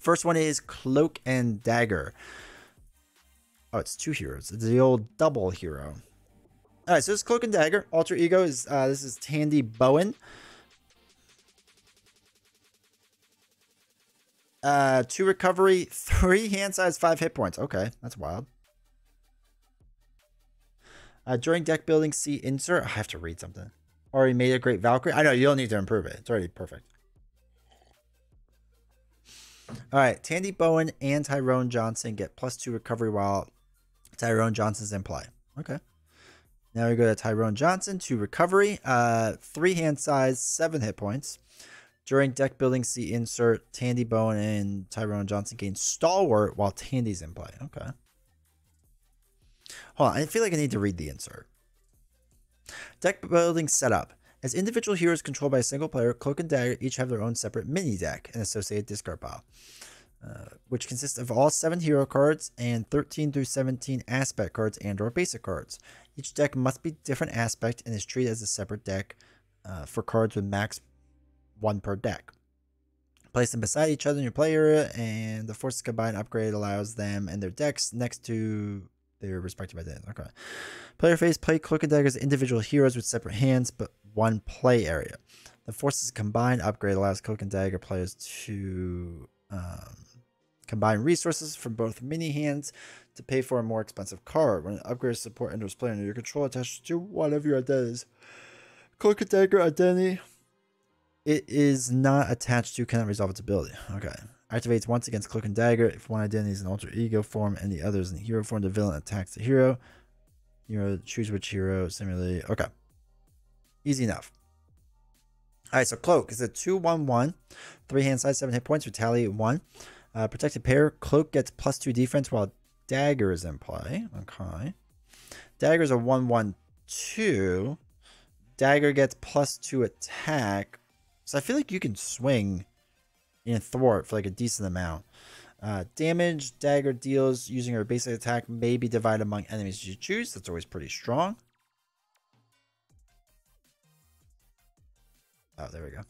First one is Cloak and Dagger. Oh, it's 2 heroes. It's the old double hero. All right, so this Cloak and Dagger. Alter ego is this is Tandy Bowen. 2 recovery, 3 hand size, 5 hit points. Okay, that's wild. During deck building, see insert. I have to read something. Already made a great Valkyrie. I know you don't need to improve it. It's already perfect. All right, Tandy Bowen and Tyrone Johnson get +2 recovery while Tyrone Johnson's in play. Okay. Now we go to Tyrone Johnson, 2 recovery, 3 hand size, 7 hit points. During deck building, see insert. Tandy Bowen and Tyrone Johnson gain stalwart while Tandy's in play. Okay. Hold on, I feel like I need to read the insert. Deck building setup. As individual heroes controlled by a single player, Cloak and Dagger each have their own separate mini deck and associated discard pile, which consists of all 7 hero cards and 13 through 17 aspect cards and or basic cards. Each deck must be different aspect and is treated as a separate deck for cards with max 1 per deck. Place them beside each other in your play area, and the forces combined upgrade allows them and their decks next to their respective identities. Okay. Player phase, play Cloak and Dagger as individual heroes with separate hands, but 1 play area. The forces combined upgrade allows Cloak and Dagger players to combine resources from both mini hands to pay for a more expensive card. When an upgrade support enters play under your control attached to one of your identities. Cloak and Dagger identity. It is not attached to, cannot resolve its ability. Okay. Activates once against Cloak and Dagger. If one identity is in alter ego form and the other is in hero form, the villain attacks the hero. You choose which hero. Similarly. Okay. Easy enough. All right, so Cloak is a 2/1/1. 3 hand size, 7 hit points. Retaliate 1. Protected pair. Cloak gets +2 defense while Dagger is in play. Okay. Dagger is a 1/1/2. Dagger gets +2 attack. So I feel like you can swing in thwart for like a decent amount. Damage Dagger deals using her basic attack may be divided among enemies you choose. That's always pretty strong. Oh, there we go.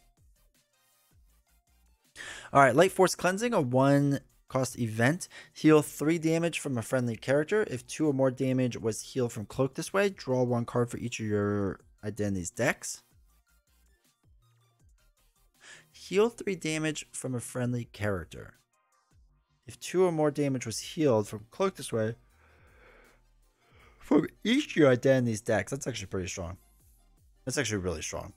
All right, Light Force Cleansing, a 1-cost event. Heal 3 damage from a friendly character. If 2 or more damage was healed from Cloak this way, draw 1 card for each of your identity's decks. Heal 3 damage from a friendly character. If 2 or more damage was healed from Cloak this way, from each of your identity's decks. That's actually pretty strong. That's actually really strong.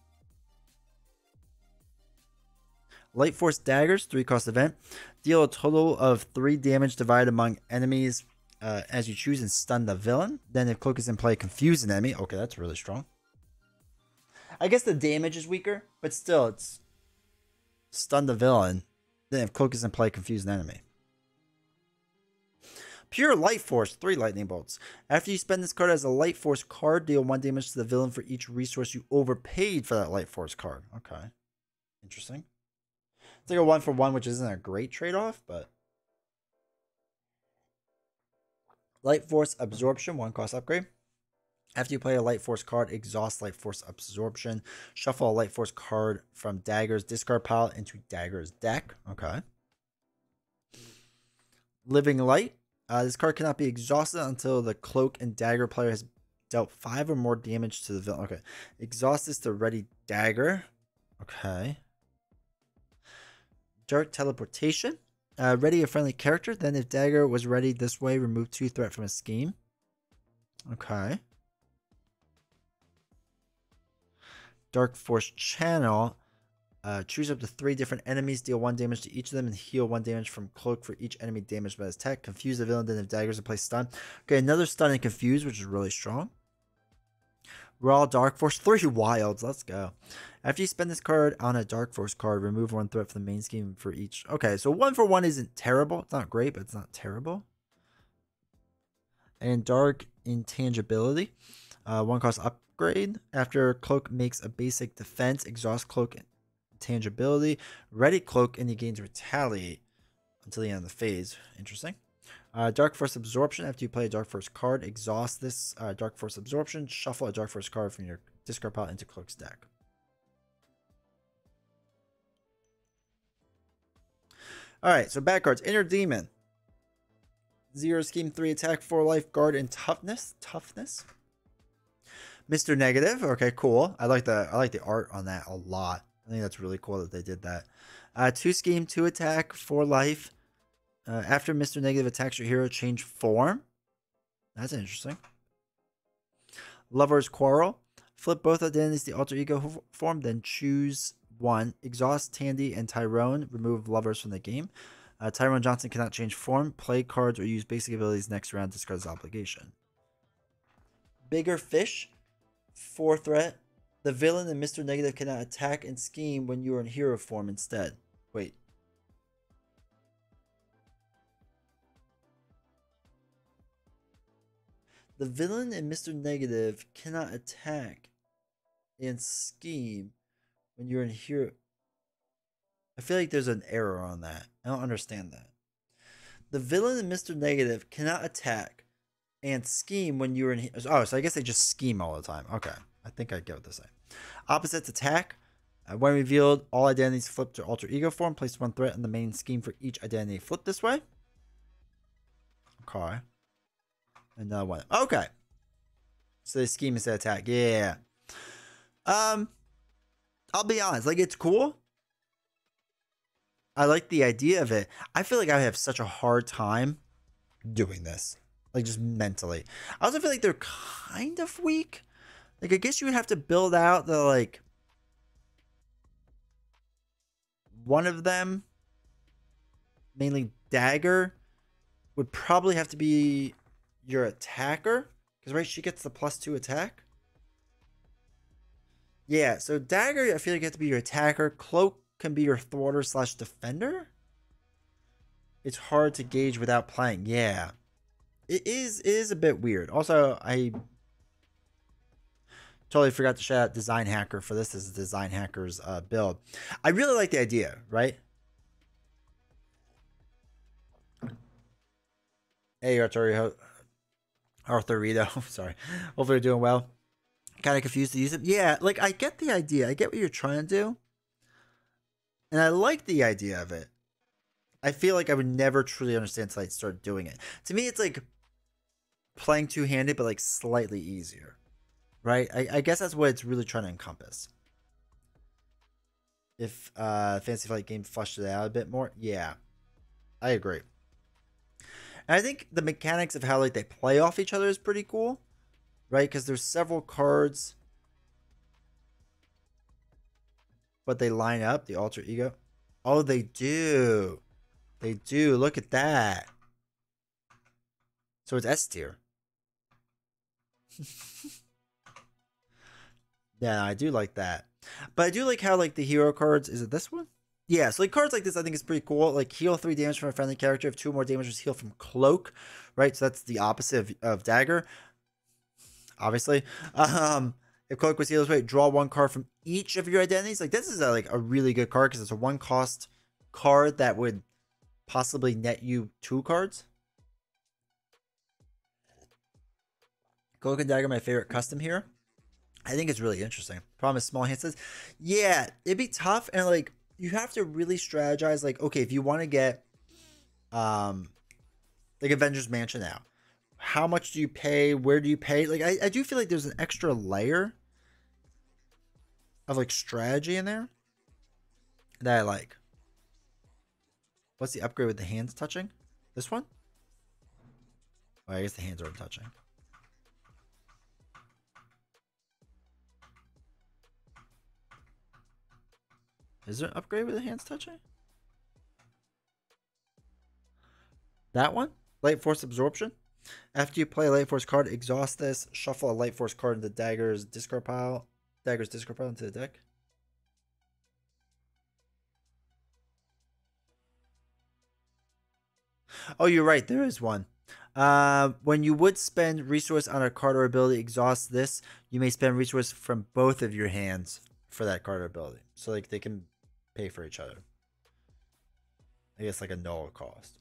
Light Force Daggers, 3-cost event. Deal a total of 3 damage divided among enemies as you choose and stun the villain. Then if Cloak is in play, confuse an enemy. Okay, that's really strong. I guess the damage is weaker, but still, it's stun the villain. Then if Cloak is in play, confuse an enemy. Pure Light Force, 3 lightning bolts. After you spend this card as a Light Force card, deal 1 damage to the villain for each resource you overpaid for that Light Force card. Okay. Interesting. It's like a 1-for-1, which isn't a great trade-off, but Light Force Absorption, 1-cost upgrade. After you play a Light Force card, exhaust Light Force Absorption. Shuffle a Light Force card from Dagger's discard pile into Dagger's deck. Okay. Living Light. This card cannot be exhausted until the Cloak and Dagger player has dealt 5 or more damage to the villain. Okay. Exhaust this to ready Dagger. Okay. Dark Teleportation. Ready a friendly character. Then if Dagger was ready this way, remove 2 threat from a scheme. Okay. Dark Force Channel. Choose up to 3 different enemies. Deal 1 damage to each of them and heal 1 damage from Cloak for each enemy damaged by his attack. Confuse the villain. Then if Dagger's in place, stun. Okay, another stun and confuse, which is really strong. Raw Dark Force. 3 wilds. Let's go. After you spend this card on a Dark Force card, remove 1 threat from the main scheme for each. Okay, so 1-for-1 isn't terrible. It's not great, but it's not terrible. And Dark Intangibility. 1-cost upgrade. After Cloak makes a basic defense, exhaust Cloak Intangibility. Ready Cloak and he gains Retaliate until the end of the phase. Interesting. Dark Force Absorption. After you play a Dark Force card, exhaust this Dark Force Absorption. Shuffle a Dark Force card from your discard pile into Cloak's deck. All right, so bad cards. Inner Demon. 0 scheme, 3 attack, 4 life, guard, and toughness. Toughness. Mr. Negative. Okay, cool. I like the art on that a lot. I think that's really cool that they did that. 2 scheme, 2 attack, 4 life. After Mr. Negative attacks your hero, change form. That's interesting. Lover's Quarrel. Flip both identities to alter ego form, then choose one. Exhaust Tandy and Tyrone. Remove lovers from the game. Tyrone Johnson cannot change form, play cards, or use basic abilities next round. Discards obligation. Bigger Fish. 4 threat. The villain and Mr. Negative cannot attack and scheme when you are in hero form instead. Wait. The villain and Mr. Negative cannot attack and scheme when you're in hero. I feel like there's an error on that. I don't understand that. The villain and Mr. Negative cannot attack and scheme when you're in. Oh, so I guess they just scheme all the time. Okay. I think I get what they're saying. Opposites attack. When revealed, all identities flip to alter ego form. Place 1 threat in the main scheme for each identity flip this way. Okay. Another one. Okay. So they scheme instead of attack. Yeah. I'll be honest. Like, it's cool. I like the idea of it. I feel like I have such a hard time doing this. Like, just mentally. I also feel like they're kind of weak. Like, I guess you would have to build out the, like, one of them, mainly Dagger, would probably have to be your attacker. Because, right, she gets the +2 attack. Yeah, so Dagger, I feel like you have to be your attacker. Cloak can be your thwarter / defender. It's hard to gauge without playing. Yeah. It is a bit weird. Also, I totally forgot to shout out Design Hacker for this. This is Design Hacker's build. I really like the idea, right? Hey, Arturito. Sorry. Hopefully you're doing well. Kind of confused to use it. Yeah, like, I get the idea. I get what you're trying to do. And I like the idea of it. I feel like I would never truly understand until I start doing it. To me, it's like playing two-handed, but like slightly easier. Right? I guess that's what it's really trying to encompass. If Fantasy Flight Game flushed it out a bit more. Yeah. I agree. And I think the mechanics of how like they play off each other is pretty cool. Right? Because there's several cards, but they line up, the alter ego. Oh, they do. They do. Look at that. So it's S tier. Yeah, I do like that. But I do like how like the hero cards, is it this one? Yeah, so like cards like this I think is pretty cool. Like heal 3 damage from a friendly character. If 2 more damage is healed from Cloak. Right? So that's the opposite of Dagger. Obviously. If Cloak was healed this way, draw 1 card from each of your identities. Like this is a really good card because it's a 1 cost card that would possibly net you 2 cards. Cloak and Dagger, my favorite custom here. I think it's really interesting. Problem is small hand says, yeah, it'd be tough, and like you have to really strategize. Like, okay, if you want to get like Avengers Mansion out, how much do you pay? Where do you pay? Like, I do feel like there's an extra layer of like strategy in there that I like. What's the upgrade with the hands touching? This one? Oh, I guess the hands aren't touching. Is there an upgrade with the hands touching? That one? Light Force Absorption. After you play a Light Force card, exhaust this. Shuffle a Light Force card into Dagger's discard pile. Dagger's discard pile into the deck. Oh, you're right. There is one. When you would spend resource on a card or ability, exhaust this. You may spend resource from both of your hands for that card or ability. So like they can pay for each other. I guess like a null cost.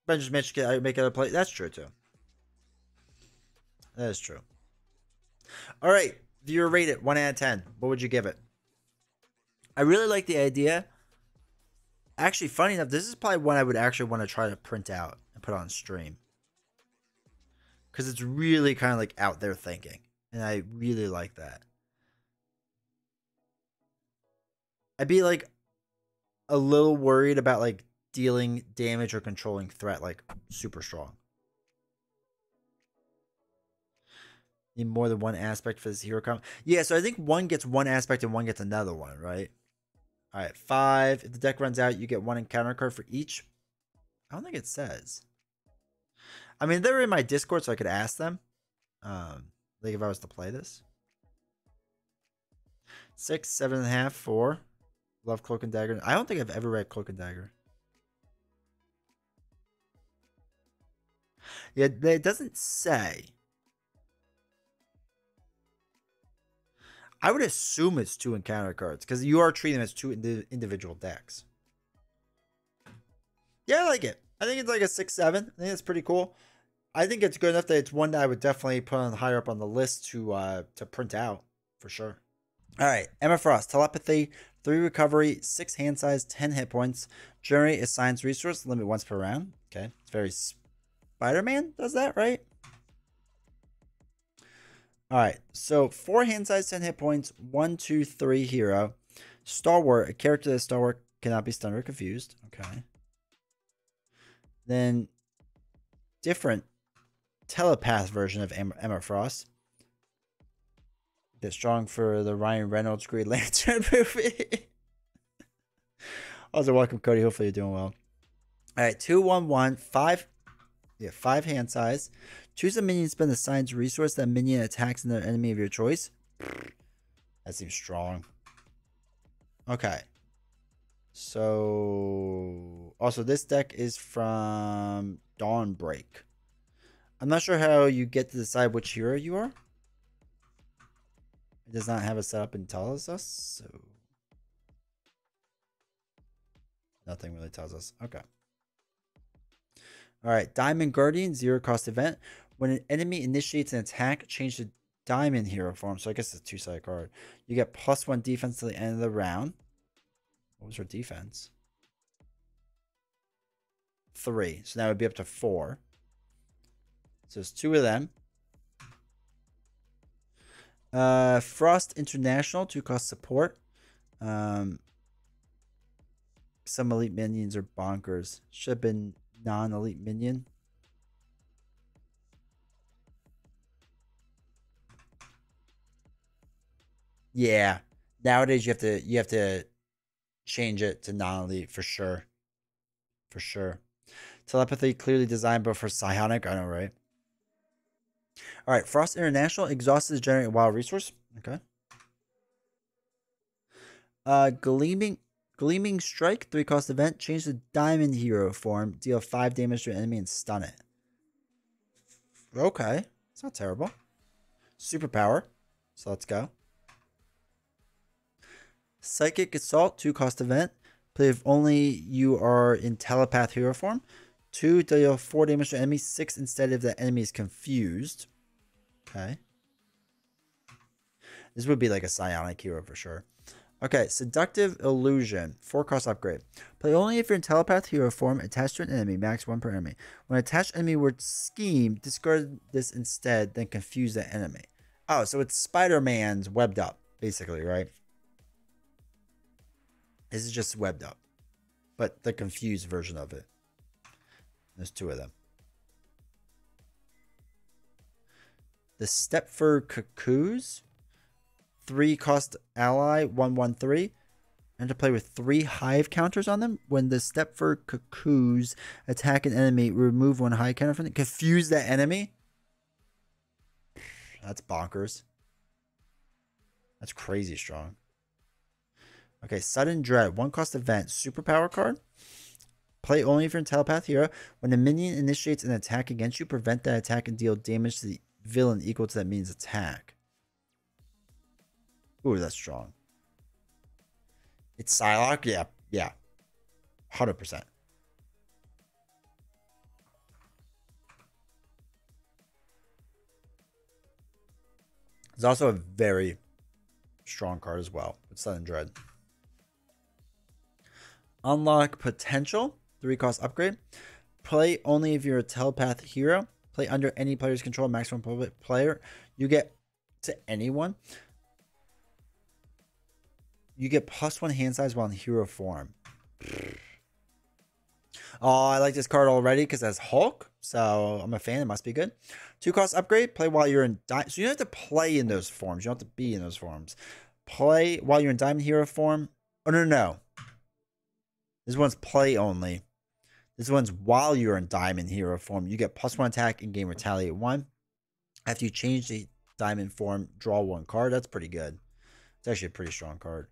Benjamin Mitch can make other play. That's true too. That is true. All right, viewer rate it 1 out of 10. What would you give it? I really like the idea. Actually, funny enough, this is probably one I would actually want to try to print out and put on stream. Because it's really kind of like out there thinking. And I really like that. I'd be like a little worried about like dealing damage or controlling threat like super strong. Need more than one aspect for this hero comp. Yeah, so I think one gets one aspect and one gets another one, right? All right, 5. If the deck runs out, you get one encounter card for each. I don't think it says. I mean, they're in my Discord, so I could ask them. Like if I was to play this. 6, 7.5, 4. Love Cloak and Dagger. I don't think I've ever read Cloak and Dagger. Yeah, it doesn't say. I would assume it's 2 encounter cards because you are treating them as 2 individual decks. Yeah, I like it. I think it's like a 6, 7. I think it's pretty cool. I think it's good enough that it's one that I would definitely put on higher up on the list to print out for sure. All right, Emma Frost, Telepathy, 3 Recovery, 6 Hand Size, 10 Hit Points. Generate a Science Resource, limit once per round. Okay, it's very Spider-Man does that, right? All right, so 4 Hand Size, 10 Hit Points, 1, 2, 3 Hero. Stalwart, a character that Stalwart cannot be stunned or confused. Okay. Then different telepath version of Emma Frost. Get strong for the Ryan Reynolds Green Lantern movie. Also, welcome, Cody. Hopefully you're doing well. All right, 2, 1, 1, 5. Yeah, 5 hand size. Choose a minion, spend a science resource. That minion attacks another enemy of your choice. That seems strong. Okay. So, also, this deck is from Dawnbreak. I'm not sure how you get to decide which hero you are. It does not have a setup and tells us, so nothing really tells us. Okay. All right, Diamond Guardian, 0 cost event. When an enemy initiates an attack, change the Diamond hero form. So I guess it's a 2-sided card. You get +1 defense to the end of the round. What was her defense? 3. So now it would be up to 4. So there's 2 of them. Frost International, 2 cost support. Some elite minions are bonkers. Should have been non-elite minion. Yeah. Nowadays you have to change it to non-elite for sure. For sure. Telepathy clearly designed but for psionic. I know, right? All right, Frost International exhausts to generate a wild resource. Okay. Gleaming Strike, 3 cost event. Change the Diamond hero form. Deal 5 damage to an enemy and stun it. Okay. It's not terrible. Superpower. So let's go. Psychic Assault, 2 cost event. Play if only you are in Telepath hero form. 2, deal 4 damage to enemy. 6 instead if the enemy is confused. Okay. This would be like a psionic hero for sure. Okay, Seductive Illusion, 4 cost upgrade. Play only if you're in Telepath hero form, attached to an enemy, max 1 per enemy. When attached enemy word scheme, discard this instead, then confuse the enemy. Oh, so it's Spider-Man's webbed up, basically, right? This is just webbed up, but the confused version of it. There's 2 of them. The Stepford Cuckoos, 3 cost ally, 1/1/3. And to play with 3 hive counters on them. When the Stepford Cuckoos attack an enemy, remove 1 hive counter from them. Confuse that enemy. That's bonkers. That's crazy strong. Okay, Sudden Dread, 1 cost event, superpower card. Play only if you're in Telepath hero. When the minion initiates an attack against you, prevent that attack and deal damage to the villain equal to that minion's attack. Ooh, that's strong. It's Psylocke? Yeah. 100%. It's also a very strong card as well with Sudden Dread. Unlock potential, 3-cost upgrade. Play only if you're a telepath hero. Play under any player's control, maximum player. You get to anyone. You get +1 hand size while in hero form. Oh, I like this card already because that's Hulk. So I'm a fan. It must be good. 2-cost upgrade. Play while you're in so you don't have to play in those forms. You don't have to be in those forms. Play while you're in Diamond Hero form. Oh, no. This one's play only. This one's while you're in Diamond Hero form. You get +1 attack in game, retaliate 1. After you change the Diamond form, draw 1 card. That's pretty good. It's actually a pretty strong card.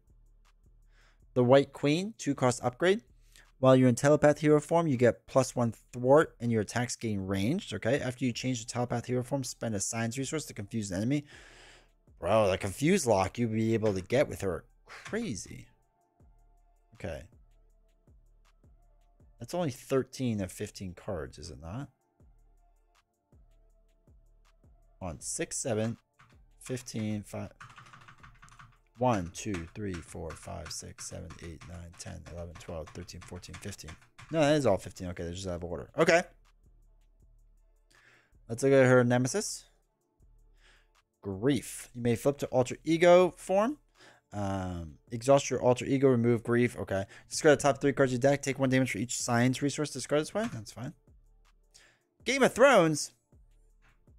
The White Queen, 2-cost upgrade. While you're in Telepath Hero form, you get +1 thwart and your attacks gain ranged. Okay. After you change the Telepath Hero form, spend a science resource to confuse the enemy. Bro, the confuse lock you'll be able to get with her. Crazy. Okay. That's only 13 of 15 cards, is it not? On 6, 7, 15, 5. 1, 2, 3, 4, 5, 6, 7, 8, 9, 10, 11, 12, 13, 14, 15. No, that is all 15. Okay, they're just out of order. Okay. Let's look at her nemesis. Grief. You may flip to alter ego form. Exhaust your alter ego, remove grief. Okay. Discard the top 3 cards of your deck. Take 1 damage for each science resource discarded this way. That's fine. Game of Thrones.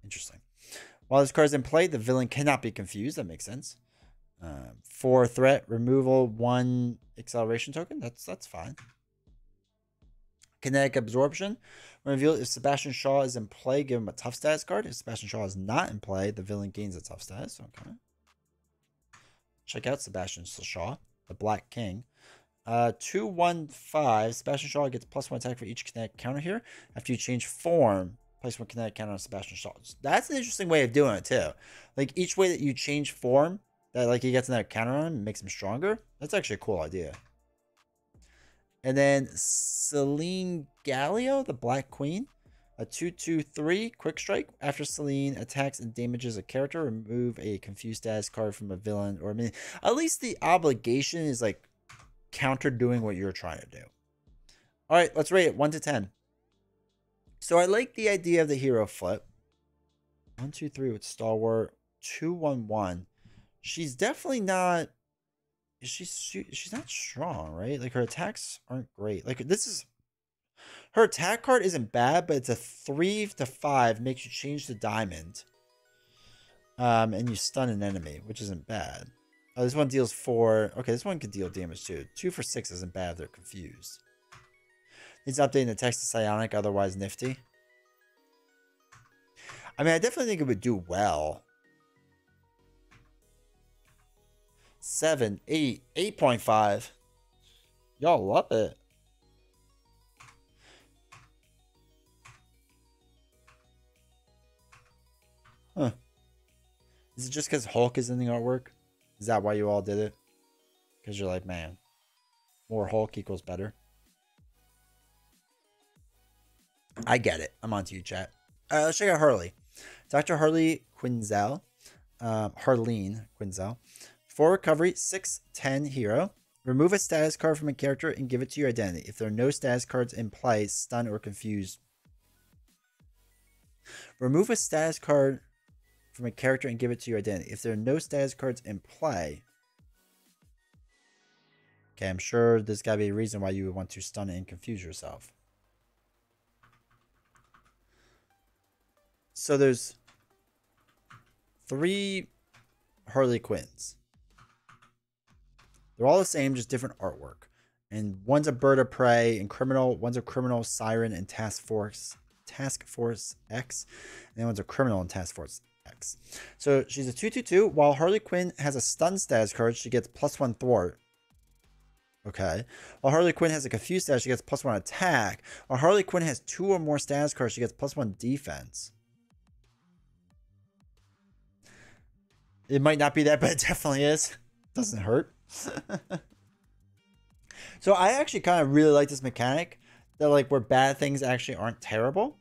Interesting. While this card is in play, the villain cannot be confused. That makes sense. 4 threat, removal, 1 acceleration token. That's fine. Kinetic absorption. When revealed, if Sebastian Shaw is in play, give him a tough status card. If Sebastian Shaw is not in play, the villain gains a tough status. Okay. Check out Sebastian Shaw, the Black King. 2-1-5. Sebastian Shaw gets +1 attack for each kinetic counter here. After you change form, place 1 kinetic counter on Sebastian Shaw. That's an interesting way of doing it too. Like each way that you change form, that like he gets another counter on him and makes him stronger. That's actually a cool idea. And then Celine Gallio, the Black Queen. A 2/2/3 quick strike. After Celine attacks and damages a character, remove a confused status card from a villain or a minion. At least the obligation is like counter doing what you're trying to do. All right, let's rate it 1 to 10. So I like the idea of the hero flip. 1, 2, 3 with Stalwart. 2, 1, 1. She's definitely not. She's not strong, right? Like her attacks aren't great. Like this is. Her attack card isn't bad, but it's a 3 to 5 makes you change the diamond. And you stun an enemy, which isn't bad. Oh, this one deals 4. Okay, this one could deal damage too. 2 for 6 isn't bad if they're confused. Needs updating the text to psionic, otherwise nifty. I mean, I definitely think it would do well. 7, 8, 8.5. Y'all love it. Huh. Is it just because Hulk is in the artwork? Is that why you all did it? Because you're like, man, more Hulk equals better. I get it. I'm on to you, chat. Let's check out Harley. Dr. Harley Quinzel. Harleen Quinzel. For recovery, 6/10 hero. Remove a status card from a character and give it to your identity. If there are no status cards in play, stun or confuse. Remove a status card from a character and give it to your identity. If there are no status cards in play. Okay, I'm sure there's got to be a reason why you would want to stun and confuse yourself. So there's 3 Harley Quinns. They're all the same, just different artwork. And one's a bird of prey and criminal. One's a criminal, siren, and Task Force X. And then one's a criminal and Task Force X. So she's a 2/2/2. While Harley Quinn has a stun status card, she gets +1 thwart. Okay. While Harley Quinn has a confused status, she gets +1 attack. While Harley Quinn has 2 or more status cards, she gets +1 defense. It might not be that, but it definitely is. Doesn't hurt. So I actually kind of really like this mechanic that like where bad things actually aren't terrible.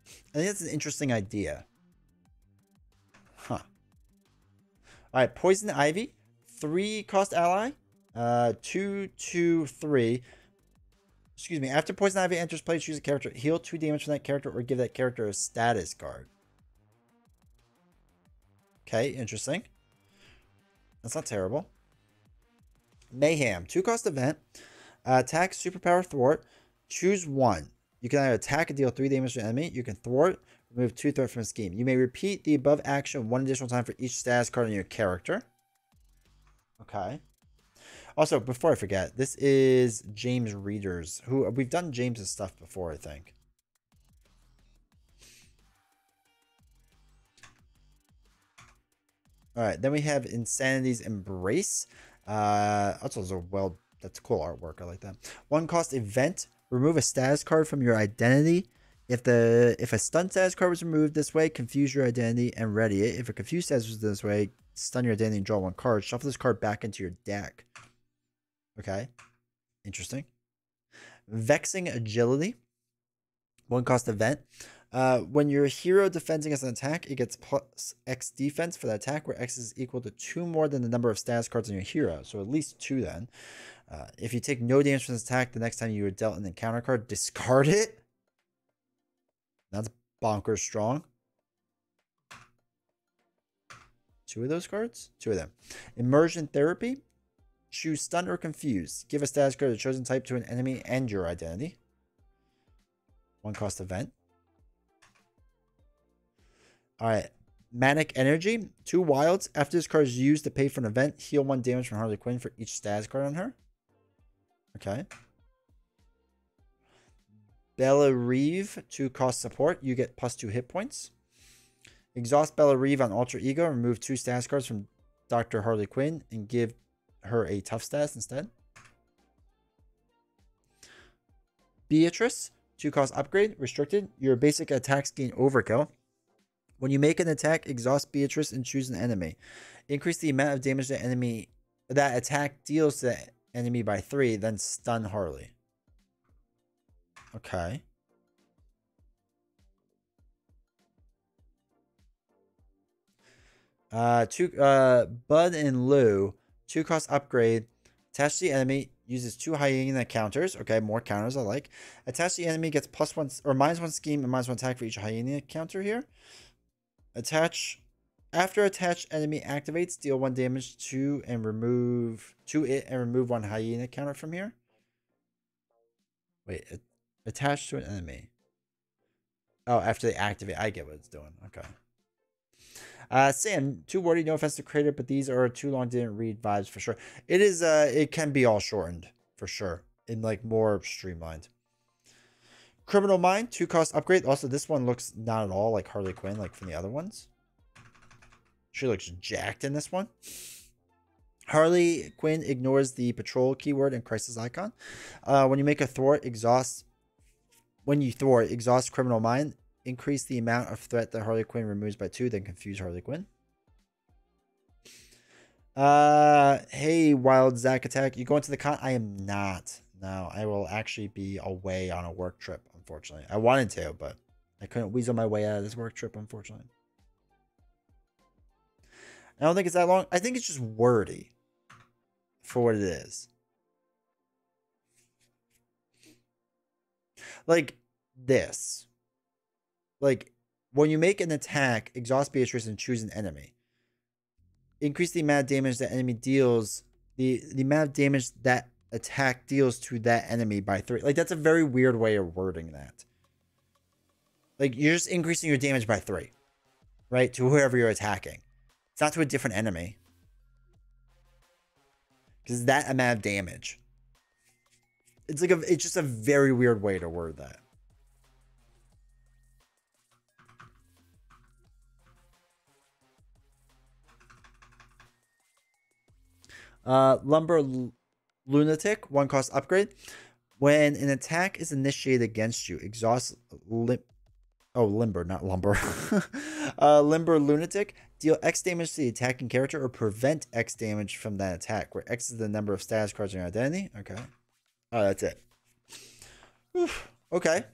I think that's an interesting idea. Huh. All right, Poison Ivy, 3-cost ally. 2, 2, 3. Excuse me. After Poison Ivy enters play, choose a character. Heal 2 damage from that character or give that character a status card. Okay, interesting. That's not terrible. Mayhem. 2-cost event. Attack, superpower, thwart. Choose one. You can either attack and deal 3 damage to an enemy. You can thwart, remove 2 threat from a scheme. You may repeat the above action 1 additional time for each status card on your character. Okay. Also, before I forget, this is James Readers, who we've done James's stuff before, I think. All right, then we have Insanity's Embrace. That's also that's cool artwork. I like that. 1-cost event. Remove a status card from your identity. If a stun status card was removed this way, confuse your identity and ready it. If a confused status was this way, stun your identity and draw 1 card. Shuffle this card back into your deck. Okay. Interesting. Vexing Agility. 1-cost event. When your hero defends against an attack, it gets plus X defense for the attack, where X is equal to 2 more than the number of status cards on your hero. So at least 2 then. If you take no damage from this attack, the next time you are dealt an encounter card, discard it. That's bonkers strong. 2 of those cards? 2 of them. Immersion Therapy. Choose Stun or Confuse. Give a status card of the chosen type to an enemy and your identity. 1-cost event. Alright. Manic Energy. 2 wilds. After this card is used to pay for an event, heal 1 damage from Harley Quinn for each status card on her. Okay. Bella Reeve. 2-cost support. You get plus 2 hit points. Exhaust Bella Reeve on Alter Ego. Remove 2 status cards from Dr. Harley Quinn and give her a tough status instead. Beatrice. 2-cost upgrade. Restricted. Your basic attacks gain overkill. When you make an attack, exhaust Beatrice and choose an enemy. Increase the amount of damage that attack deals to the enemy by 3, then stun Harley. Okay. Bud and Lou. 2-cost upgrade. Attach the enemy. Uses 2 hyena counters. Okay, more counters I like. Attach the enemy. Gets +1 or -1 scheme and -1 attack for each hyena counter here. After attached enemy activates, deal 1 damage to and remove 1 hyena counter from here. Wait, attached to an enemy. Oh, after they activate, I get what it's doing. Okay. Sam, too wordy, no offense to creator, but these are too long, didn't read vibes for sure. It is, it can be all shortened for sure, and like more streamlined. Criminal Mind, 2-cost upgrade. Also, this one looks not at all like Harley Quinn, like from the other ones. She looks jacked in this one. Harley Quinn ignores the patrol keyword and crisis icon. When you make a thwart, exhaust Criminal Mind. Increase the amount of threat that Harley Quinn removes by 2, then confuse Harley Quinn. Hey, Wild Zack Attack. You going to the con? I am not. No, I will actually be away on a work trip, unfortunately. I wanted to, but I couldn't weasel my way out of this work trip, unfortunately. I don't think it's that long. I think it's just wordy for what it is. Like this. Like, when you make an attack, exhaust Beatrice and choose an enemy. Increase the amount of damage that enemy deals. The amount of damage that attack deals to that enemy by 3. Like, that's a very weird way of wording that. Like, you're just increasing your damage by 3. Right? To whoever you're attacking. It's not to a different enemy. Because that amount of damage. It's like it's just a very weird way to word that. Lumber Lunatic, 1-cost upgrade. When an attack is initiated against you, exhaust Limber, not Lumber. Limber Lunatic. Deal X damage to the attacking character or prevent X damage from that attack, where X is the number of status cards in your identity. Okay. Oh, that's it. Oof. Okay.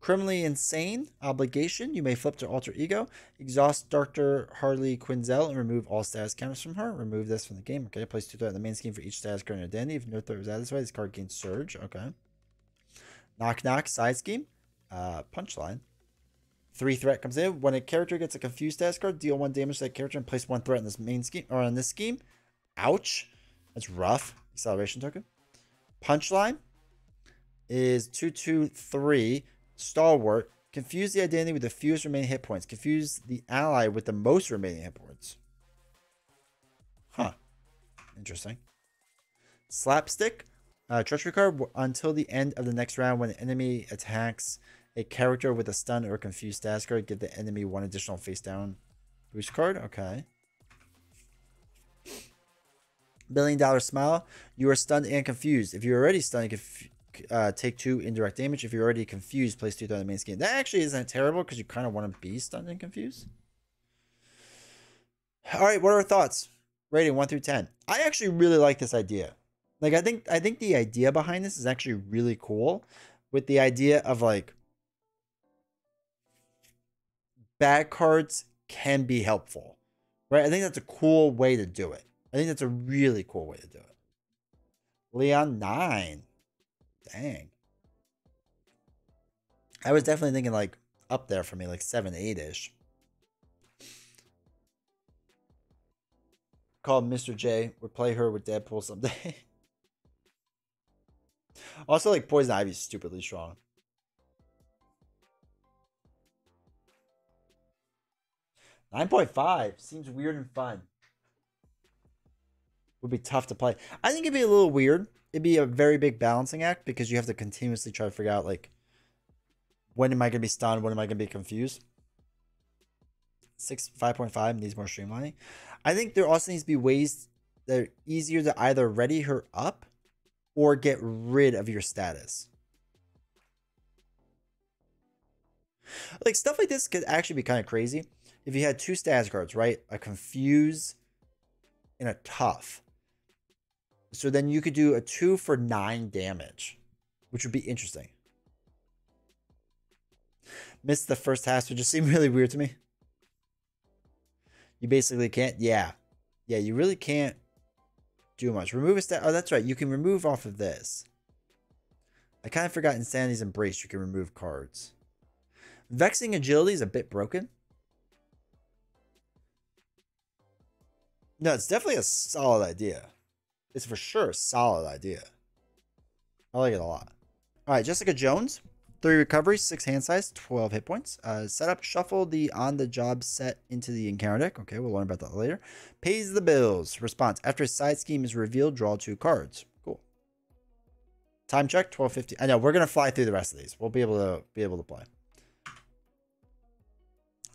Criminally insane. Obligation. You may flip to alter ego. Exhaust Dr. Harley Quinzel and remove all status counters from her. Remove this from the game. Okay. Place 2 threat in the main scheme for each status card in identity. If no threat was added this way, this card gains surge. Okay. Knock knock. Side scheme. Punchline. 3 threat comes in. When a character gets a confused status card, deal 1 damage to that character and place 1 threat in this main scheme or in this scheme. Ouch. That's rough. Acceleration token. Punchline is 2/2/3. Stalwart. Confuse the identity with the fewest remaining hit points. Confuse the ally with the most remaining hit points. Huh. Interesting. Slapstick. Treachery card. Until the end of the next round, when the enemy attacks a character with a stun or confused status card, give the enemy 1 additional face down boost card. Okay. $1 billion smile. You are stunned and confused. If you're already stunned, you can take 2 indirect damage. If you're already confused, place 2 on the main scheme. That actually isn't terrible because you kind of want to be stunned and confused. All right, what are our thoughts? Rating 1 through 10. I actually really like this idea. Like, I think the idea behind this is actually really cool. With the idea of like bad cards can be helpful, right? I think that's a cool way to do it. I think that's a really cool way to do it. Leon 9. Dang. I was definitely thinking like up there for me, like 7, 8-ish. Call Mr. J. We'll play her with Deadpool someday. Also, like Poison Ivy is stupidly strong. $9.5 seems weird and fun. Would be tough to play. I think it'd be a little weird. It'd be a very big balancing act because you have to continuously try to figure out like, when am I going to be stunned? When am I going to be confused? 5.5 needs more streamlining. I think there also needs to be ways that are easier to either ready her up or get rid of your status. Like stuff like this could actually be kind of crazy. If you had 2 status cards, right? A confuse and a tough. So then you could do a 2 for 9 damage, which would be interesting. Missed the first half, would just seem really weird to me. You basically can't, yeah, you really can't do much. Remove a stat. Oh, that's right. You can remove off of this. I kind of forgot Insanity's Embrace. You can remove cards. Vexing Agility is a bit broken. No, it's definitely a solid idea. It's for sure a solid idea. I like it a lot. All right, Jessica Jones. 3 recoveries, 6 hand size, 12 hit points. Setup, shuffle the on-the-job set into the encounter deck. Okay, we'll learn about that later. Pays the bills. Response, after a side scheme is revealed, draw 2 cards. Cool. Time check, 12:50. I know, we're going to fly through the rest of these. We'll be able to play.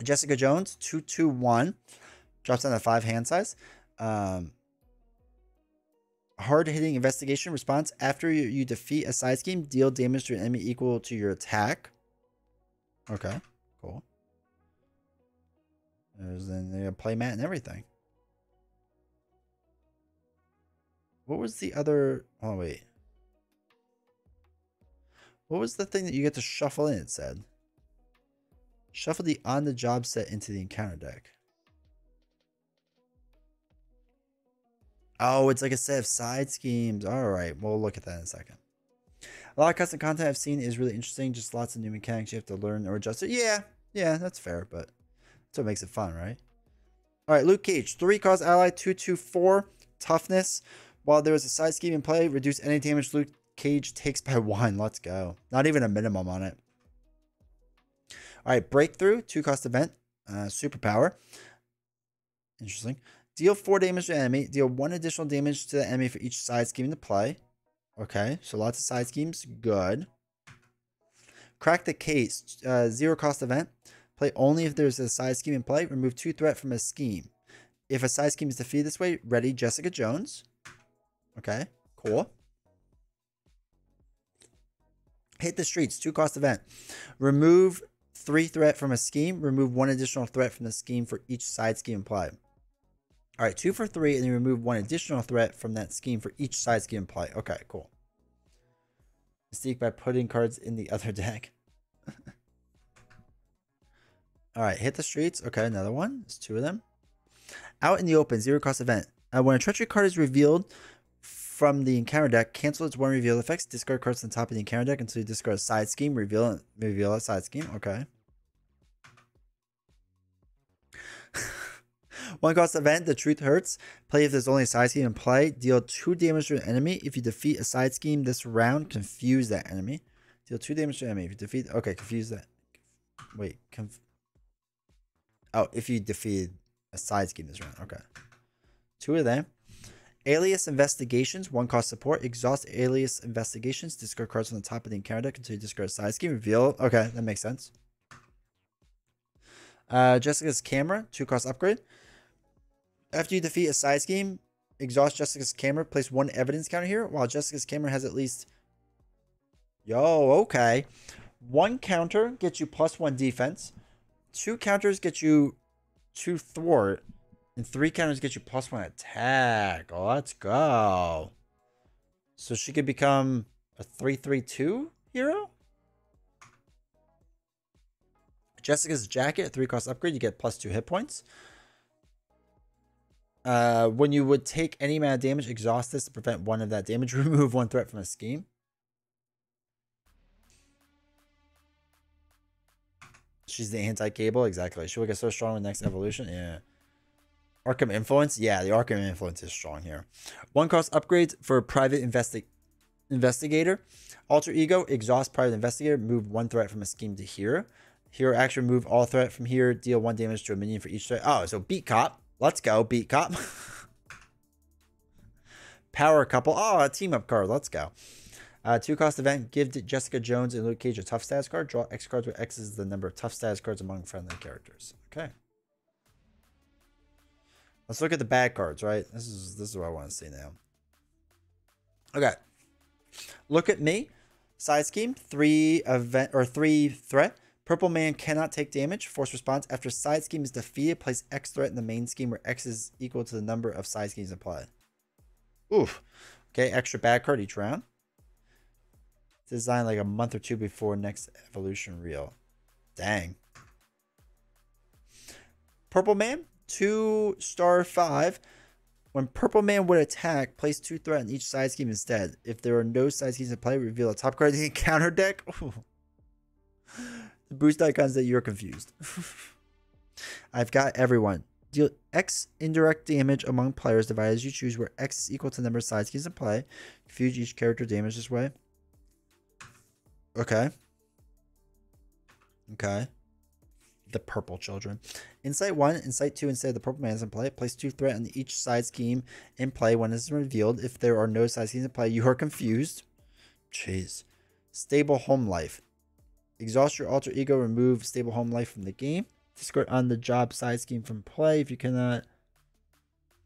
Jessica Jones, 2/2/1. Drops down to 5 hand size. Hard-hitting investigation response. After you defeat a side scheme, deal damage to an enemy equal to your attack. Okay, cool. There's then the play mat and everything. What was the other? Oh wait. What was the thing that you get to shuffle in? It said. Shuffle the on-the-job set into the encounter deck. Oh, it's like a set of side schemes. All right, we'll look at that in a second. A lot of custom content I've seen is really interesting. Just lots of new mechanics you have to learn or adjust it. Yeah, that's fair, but that's what makes it fun, right? All right, Luke Cage. 3 cost ally, 2/2/4. Toughness. While there is a side scheme in play, reduce any damage Luke Cage takes by 1. Let's go. Not even a minimum on it. All right, Breakthrough. 2 cost event. Superpower. Interesting. Deal 4 damage to the enemy. Deal 1 additional damage to the enemy for each side scheme to play. Okay, so lots of side schemes. Good. Crack the Case. 0 cost event. Play only if there's a side scheme in play. Remove 2 threat from a scheme. If a side scheme is defeated this way, ready Jessica Jones. Okay, cool. Hit the Streets. 2 cost event. Remove 3 threat from a scheme. Remove 1 additional threat from the scheme for each side scheme in play. All right, 2 for 3, and then remove 1 additional threat from that scheme for each side scheme in play. Okay, cool. Mystique by putting cards in the other deck. All right, hit the streets. Okay, another one. There's 2 of them. Out in the open, 0-cost event. When a treachery card is revealed from the encounter deck, cancel its 1 reveal effects. Discard cards on top of the encounter deck until you discard a side scheme. Reveal a side scheme. Okay. 1-cost event, the truth hurts. Play if there's only a side scheme in play. Deal 2 damage to an enemy. If you defeat a side scheme this round, confuse that enemy. Deal 2 damage to an enemy. If you defeat... Okay, confuse that. Wait. Oh, if you defeat a side scheme this round. Okay. 2 of them. Alias Investigations, 1-cost support. Exhaust Alias Investigations. Discard cards on the top of the encounter deck until you discard a side scheme. Reveal. Okay, that makes sense. Jessica's Camera, 2-cost upgrade. After you defeat a side scheme, exhaust Jessica's Camera. Place 1 evidence counter here. While Jessica's Camera has at least... Yo, okay. 1 counter gets you +1 defense. 2 counters get you 2 thwart. And 3 counters get you +1 attack. Oh, let's go. So she could become a 3/3/2 hero? Jessica's Jacket, 3-cost upgrade. You get +2 hit points. When you would take any amount of damage, exhaust this to prevent 1 of that damage. Remove 1 threat from a scheme. She's the anti-cable. Exactly. She will get so strong with next evolution. Yeah. Arkham Influence. Yeah, the Arkham Influence is strong here. 1-cost upgrades for Private Investigator. Alter Ego. Exhaust Private Investigator. Move 1 threat from a scheme to here. Hero action. Move all threat from here. Deal 1 damage to a minion for each threat. Oh, so Beat Cop. Let's go. Beat Cop. Power Couple. Oh, a team-up card. Let's go. 2-cost event. Give Jessica Jones and Luke Cage a tough status card. Draw X cards where X is the number of tough status cards among friendly characters. Okay. Let's look at the bad cards, right? This is what I want to see now. Okay. Look at me. Side scheme. 3 threat. Purple Man cannot take damage. Force response. After side scheme is defeated, place X threat in the main scheme where X is equal to the number of side schemes in play. Oof. Okay, extra bad card each round. Designed like a month or 2 before next evolution reel. Dang. Purple Man, 2*5. When Purple Man would attack, place 2 threat on each side scheme instead. If there are no side schemes in play, reveal a top card in the encounter deck. Ooh. The boost icons that you're confused. I've got everyone. Deal X indirect damage among players divided as you choose, where X is equal to the number of side schemes in play. Confuse each character damage this way. Okay. Okay. The purple children. Insight 1, Insight 2 instead of the purple man is in play. Place 2 threat on each side scheme in play when it's revealed. If there are no side schemes in play, you are confused. Jeez. Stable Home Life. Exhaust your alter ego. Remove Stable Home Life from the game. Discard on the job side scheme from play. If you cannot,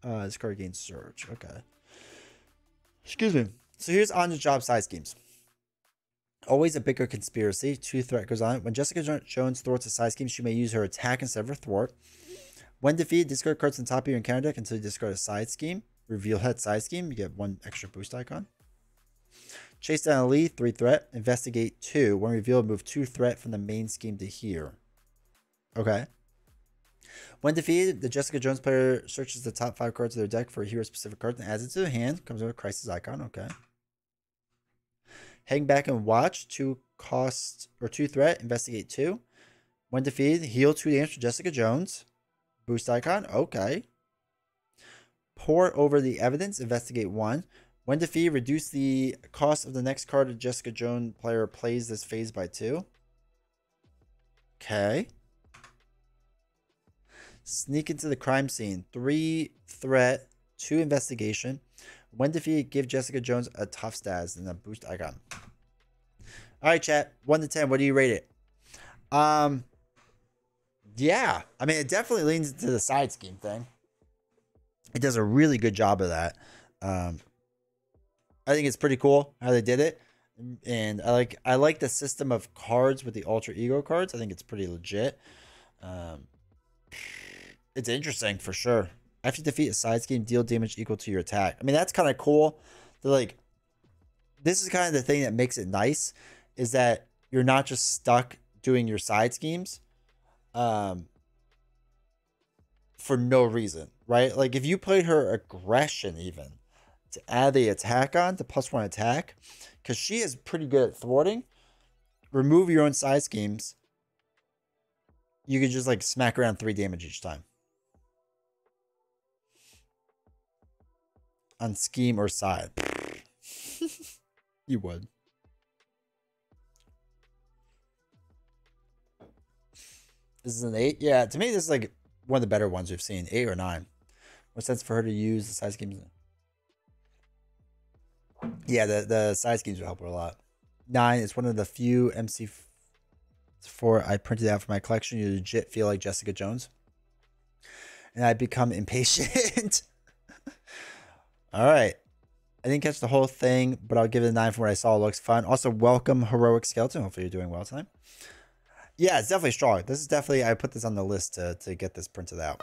discard gain Surge. Okay. Excuse me. So here's on the job side schemes. Always a bigger conspiracy. 2 threat goes on. When Jessica Jones thwarts a side scheme, she may use her attack instead of her thwart. When defeated, discard cards on top of your encounter deck until you discard a side scheme. Reveal that side scheme. You get 1 extra boost icon. Chase down a lead. 3 threat. Investigate 2. When revealed, move 2 threat from the main scheme to here. Okay. When defeated, the Jessica Jones player searches the top 5 cards of their deck for a hero-specific card and adds it to the hand. Comes with a crisis icon. Okay. Hang back and watch. 2 cost or 2 threat. Investigate 2. When defeated, heal 2 damage to Jessica Jones. Boost icon. Okay. Pour over the evidence. Investigate 1. When defeated, reduce the cost of the next card a Jessica Jones player plays this phase by 2. Okay. Sneak into the crime scene. 3 threat. 2 investigation. When defeated, give Jessica Jones a tough stats and a boost icon. All right, chat. 1 to 10. What do you rate it? Yeah. I mean, it definitely leans into the side scheme thing. It does a really good job of that. I think it's pretty cool how they did it. And I like the system of cards with the alter ego cards. I think it's pretty legit. It's interesting for sure. After you defeat a side scheme, deal damage equal to your attack. I mean, that's kind of cool. They're like, this is kind of the thing that makes it nice, is that you're not just stuck doing your side schemes. for no reason, right? Like if you played her aggression even to add the attack on to +1 attack, because she is pretty good at thwarting, remove your own side schemes, you could just like smack around 3 damage each time. On scheme or side. You would. This is an 8? Yeah, to me this is like one of the better ones we've seen. 8 or 9. What sense for her to use the side schemes? Yeah, the side schemes will help her a lot. 9 is one of the few MC4 I printed out for my collection. You legit feel like Jessica Jones. And I become impatient. All right. I didn't catch the whole thing, but I'll give it a 9 from what I saw. It looks fun. Also, welcome Heroic Skeleton. Hopefully you're doing well tonight. Yeah, it's definitely strong. This is definitely, I put this on the list to get this printed out.